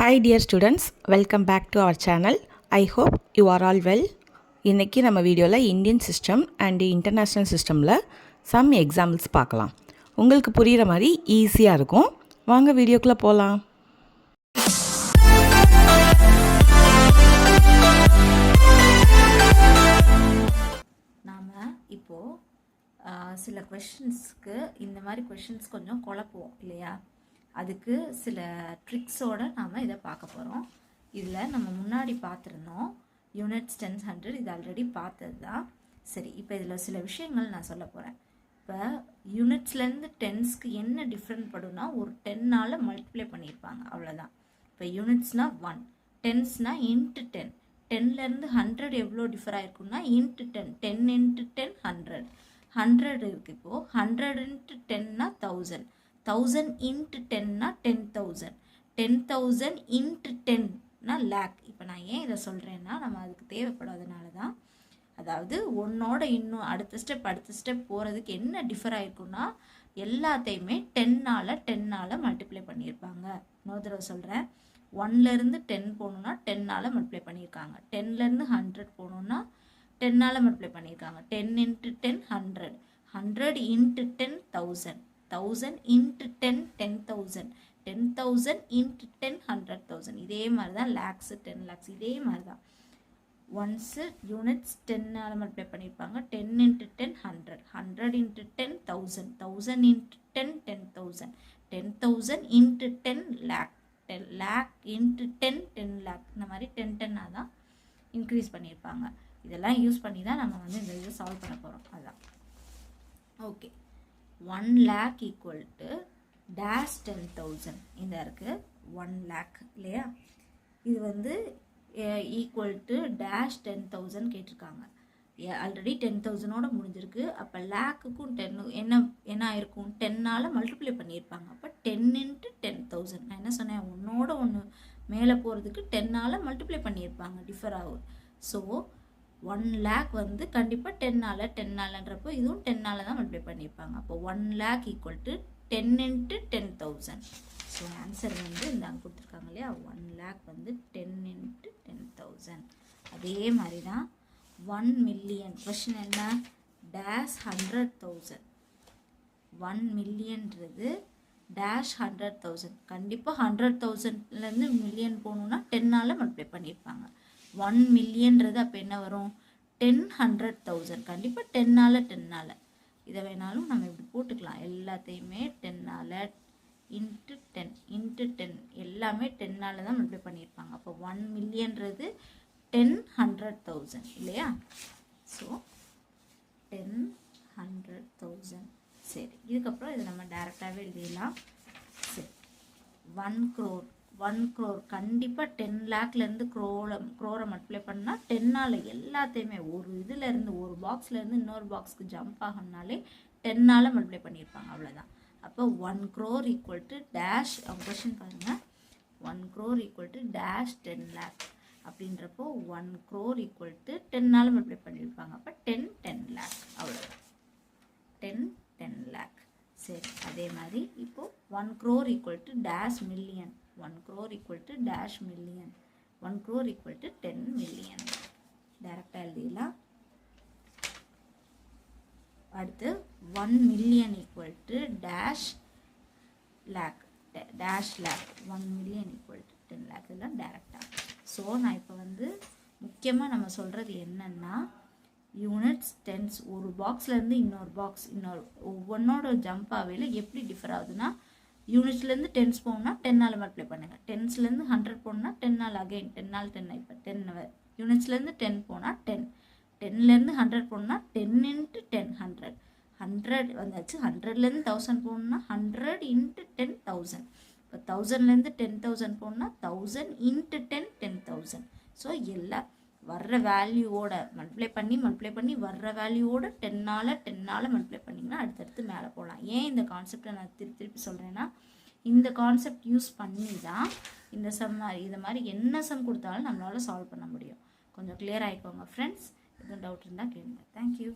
Hi dear students, welcome back to our channel. I hope you are all well. இன்னைக்கு நம்ம வீடியோவில் Indian system and international சிஸ்டமில் some examples பார்க்கலாம். உங்களுக்கு புரிகிற மாதிரி ஈஸியாக இருக்கும். வாங்க வீடியோக்குள்ளே போகலாம். நாம் இப்போது சில கொஷின்ஸ்க்கு இந்த மாதிரி கொஷின்ஸ் கொஞ்சம் குழப்புவோம் இல்லையா? அதுக்கு சில ட்ரிக்ஸோடு நாம் இதை பார்க்க போகிறோம். இதில் நம்ம முன்னாடி பார்த்துருந்தோம் யூனிட்ஸ் 10 100, இது ஆல்ரெடி பார்த்தது தான். சரி, இப்போ இதில் சில விஷயங்கள் நான் சொல்ல போகிறேன். இப்போ யூனிட்ஸ்லேருந்து டென்ஸ்க்கு என்ன டிஃப்ரெண்ட் படும்னா, ஒரு 10ஆல் மல்டிப்ளை பண்ணியிருப்பாங்க, அவ்வளோதான். இப்போ யூனிட்ஸ்னால் 1, டென்ஸ்னால் இன்ட்டு 10, 10லேருந்து 100 எவ்வளோ டிஃபர் ஆகிருக்குன்னா இன்ட்டு 10, 10 இன்ட்டு 10 100, 100 இருக்குது. இப்போது 100 இன்ட்டு 10னா 1000, 1000 இன்ட்டு 10னா 10,000, 10,000 இன்ட்டு 10னா லேக். இப்போ நான் ஏன் இதை சொல்கிறேன்னா, நம்ம அதுக்கு தேவைப்படாதனால தான். அதாவது ஒன்னோட இன்னும் அடுத்த ஸ்டெப் போகிறதுக்கு என்ன டிஃபர் ஆகிருக்குன்னா, எல்லாத்தையுமே 10ஆல் மல்டிப்ளை பண்ணியிருப்பாங்க. இன்னொரு தடவை சொல்கிறேன், 1லேருந்து 10 போகணுன்னா 10ஆல் மல்டிப்ளை பண்ணியிருக்காங்க. 10லேருந்து 100 போகணுன்னா 10ஆல் மல்டிப்ளை பண்ணியிருக்காங்க. 10 இன்ட்டு 10 100, 100 இன்ட்டு 10 1000, 1000 இன்ட்டு 10 10,000, 10,000 இன்ட்டு 10 100,000. இதே மாதிரி தான் லேக்ஸு 10 லேக்ஸ் இதே மாதிரி தான். ஒன்ஸு யூனிட்ஸ் 10ஆல் மல்டிப்ளை பண்ணியிருப்பாங்க. 10 into 10 100, 100 into 10 1000, 1000 into 10 10,000, 10,000 into 10 lakh, 10 lakh into 10 10 lakh. இந்த மாதிரி 10 10ஆக தான் இன்க்ரீஸ் பண்ணியிருப்பாங்க. இதெல்லாம் யூஸ் பண்ணி தான் நம்ம வந்து இந்த இதை சால்வ் பண்ண போகிறோம். அதுதான். Okay, 1 lakh equal to dash 10,000 இந்த இருக்குது 1 lakh இல்லையா? இது வந்து ஈக்குவல் டு டேஷ் 10,000 கேட்டிருக்காங்க. ஆல்ரெடி 10,000ஓட முடிஞ்சிருக்கு. அப்போ லேக்குக்கும் 10 என்ன ஆயிருக்கும், 10ஆல் மல்டிப்ளை பண்ணியிருப்பாங்க. அப்போ 10 இன்ட்டு 10,000. நான் என்ன சொன்னேன், ஒன்றோட ஒன்று மேலே போகிறதுக்கு 10ஆல் மல்டிப்ளை பண்ணியிருப்பாங்க, டிஃபர் ஆகும். ஸோ 1 lakh வந்து கண்டிப்பாக 10ஆலன்றப்போ இதுவும் 10ஆல் தான் மல்டிப்ளை பண்ணியிருப்பாங்க. அப்போ 1 lakh equal to 10 into 10,000. So answer வந்து இந்தாங்க கொடுத்துருக்காங்க இல்லையா, 1 lakh வந்து 10 இன்ட்டு 10,000. அதே மாதிரி தான் 1 million. கொஷின் என்ன, டேஷ் 100,000. 1 millionன்றது டேஷ் 100,000. கண்டிப்பாக 100,000லேருந்து மில்லியன் போகணுன்னா 10ஆல் மல்டிப்ளை பண்ணியிருப்பாங்க. 1 millionன்றது அப்போ என்ன வரும், 10 100,000. கண்டிப்பாக 10ஆல் இதை வேணாலும் நம்ம இப்படி போட்டுக்கலாம். எல்லாத்தையுமே 10ஆல் இன்ட்டு 10 இன்ட்டு 10 எல்லாமே 10ஆல் தான் மல்டிப்ளை பண்ணியிருப்பாங்க. அப்போ 1 millionன்றது 10 100,000 இல்லையா? ஸோ 10 100,000. சரி, இதுக்கப்புறம் இதை நம்ம டேரெக்டாகவே எழுதிடலாம். சரி, 1 crore கண்டிப்பாக 10 lakhலேருந்து க்ரோரை மல்டிப்ளை பண்ணால் 10ஆல் எல்லாத்தையுமே ஒரு இதிலேருந்து ஒரு பாக்ஸ்லேருந்து இன்னொரு பாக்ஸ்க்கு ஜம்ப் ஆகணும்னாலே 10ஆல் மல்டிப்ளை பண்ணியிருப்பாங்க, அவ்வளோதான். அப்போ 1 crore equal to dash, question பாருங்கள், 1 crore equal to dash 10 lakh அப்படின்றப்போ 1 crore ஈக்குவல் டு 10ஆல் மல்டிப்ளை பண்ணியிருப்பாங்க. அப்போ 10 10 lakh, அவ்வளோதான். 10 10 lakh. சரி, அதே மாதிரி இப்போது 1 crore equal to dash million, 1 crore equal to dash million, 1 crore equal to 10 million. டைரெக்டாக எழுதிடலாம். அடுத்து 1 million equal to dash lakh, dash lakh, 1 million equal to 10 lakh. இதெல்லாம் டைரெக்டாக. ஸோ நான் இப்போ வந்து முக்கியமாக நம்ம சொல்கிறது என்னென்னா, யூனிட்ஸ் டென்ஸ் ஒரு பாக்ஸ்லேருந்து இன்னொரு பாக்ஸ் ஒவ்வொன்றோட ஜம்ப் ஆகையில் எப்படி டிஃபர் ஆகுதுன்னா, யூனிட்ஸ்லேருந்து டென்ஸ் போகணுன்னா 10ஆல் மல்டிப்ளை பண்ணுங்கள். டென்ஸ்லேருந்து 100 போகணுன்னா 10ஆல் அகைன் 10ஆல் 10. இப்போ 10 யூனிட்ஸ்லேருந்து 10 போனால் 10, 10லேருந்து 100 போகணுன்னா 10 இன்ட்டு 10 100, 100 வந்தாச்சு. 100லேருந்து 1000 போகணுன்னா 100 இன்ட்டு 10 1000. இப்போ 1000லேருந்து 10,000 போகணுன்னா 1000 இன்ட்டு 10 10,000. ஸோ எல்லாம் வர்ற வேல்யூவோட மல்டிப்ளை பண்ணி வர்ற வேல்யூவோட 10ஆல் மல்டிப்ளை பண்ணிங்கன்னா அடுத்தடுத்து மேலே போகலாம். ஏன் இந்த கான்செப்டை நான் திருப்பி சொல்கிறேன்னா, இந்த கான்செப்ட் யூஸ் பண்ணி தான் இந்த சம் இதை மாதிரி என்ன சம் கொடுத்தாலும் நம்மளால் சால்வ் பண்ண முடியும். கொஞ்சம் கிளியர் ஆகிக்கோங்க ஃப்ரெண்ட்ஸ். எதுவும் டவுட் இருந்தால் கேளுங்க. தேங்க்யூ.